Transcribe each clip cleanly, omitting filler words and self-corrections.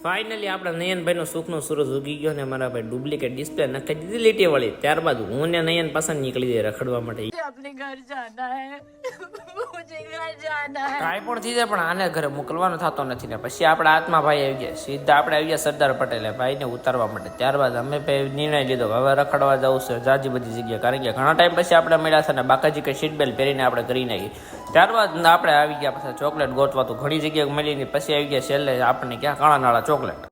Finally આપણા નયનભાઈનો સુખનો સૂરજ ઉગી ગયો ને મારા ભાઈ ડુપ્લિકેટ ડિસ્પ્લે નખાઈ દીધી લીટી વાળી. ત્યારબાદ હું ને નયન પાછા નીકળી જાય રખડવા માટે. अपने घर जाना है मुझे घर जाना है કાંઈ પણ થઈ જાય પણ આને ઘરે મોકલવાનો થતો નથી ને પછી આપણા આત્મા ભાઈ આવી ગયા. સીધા આપણે આવી ગયા સરદાર પટેલે ભાઈને ઉતારવા માટે. ત્યારબાદ અમે નિર્ણય લીધો હવે રખડવા જવું છે જાજી બધી જગ્યા, કારણ કે ઘણા ટાઈમ પછી આપણે મળ્યા છે ને બાકાજી કઈ સીટ બેલ્ટ પહેરીને આપણે કરી નાખી. ત્યારબાદ આપણે આવી ગયા પાછા ચોકલેટ ગોતવા. તો ઘણી જગ્યાએ મળીને પછી આવી ગયા છેલ્લે આપણને ક્યાં કાળા નાળા ચોકલેટ.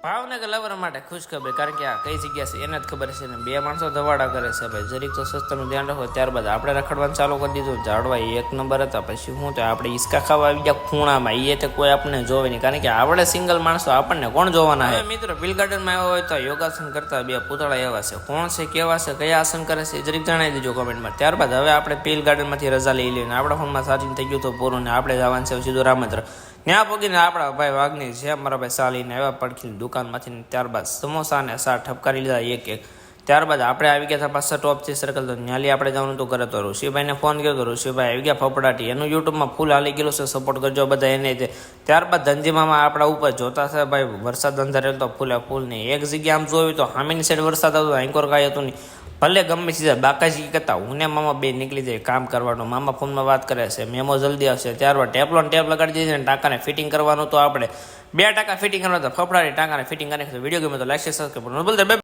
ભાવનગર લવર માટે ખુશખબરી, કારણ કે આ કઈ જગ્યા છે એને જ ખબર છે ને બે માણસો ધવાડા કરે છે ભાઈ. જરીક તો સસ્તાનું ધ્યાન રાખો. ત્યારબાદ આપણે રખડવાનું ચાલુ કરી દીધું. ઝાડવા એક નંબર હતા. પછી શું તો આપણે ઈસકા ખાવા આવી ગયા ખૂણામાં. એ તો કોઈ આપણને જોવે નહીં, કારણ કે આપણે સિંગલ માણસો આપણને કોણ જોવાના છે. મિત્રો બિલ ગાર્ડનમાં આવ્યો હોય તો યોગાસન કરતા બે પૂતળા એવા છે. કોણ છે, કેવા છે, કયા આસન કરે છે જરીક જણાવી દેજો કોમેન્ટમાં. ત્યારબાદ હવે આપણે પીલ ગાર્ડનમાંથી રજા લઈ લઈને આપણા ફોનમાં ચાર્જિંગ થઈ ગયું તો પૂરું ને આપણે જવાનું છે સીધું રામચંદ્ર. ત્યાં પગીને આપણા ભાઈ વાઘની છે મારા ભાઈ સાલીને આવ્યા પડખી દુકાનમાંથી. ત્યારબાદ સમોસા અને સા ઠપકારી લીધા એક એક. ત્યારબાદ આપણે આવી ગયા હતા પાછા ટોપથી સર્કલ. તો ન્યાલી આપણે જવાનું તો કરે તો ઋષિભાઈને ફોન કર્યો તો ઋષિભાઈ આવી ગયા ફફડાટી. એનું યુટ્યુબમાં ફૂલ હાલી ગયેલું છે, સપોર્ટ કરજો બધા એને. ત્યારબાદ ધનજીમામાં આપણા ઉપર જોતા છે ભાઈ વરસાદ અંધારે તો ફૂલે ફૂલ નહીં. એક જગ્યા આમ જોયું તો સામેની સાઈડ વરસાદ આવતો, એન્કોર કાંઈ હતું નહીં. ભલે ગમે સીધા બાકાજી કરતા હું ને મામા બે નીકળી જાય કામ કરવાનું. મામા ફોનમાં વાત કરે છે, મેમો જલ્દી આવશે. ત્યારબાદ ટેપલો ટેપ લગાડી દીધી ને ટાંકાને ફિટિંગ કરવાનું. તો આપણે 2 ટાંકા ફિટિંગ કરવાના હતા. ફફડાડી ટાંકાને ફિટિંગ કરી. વિડીયો ગમે તો લાઈક સબસ્ક્રાઈબ કરવાનું.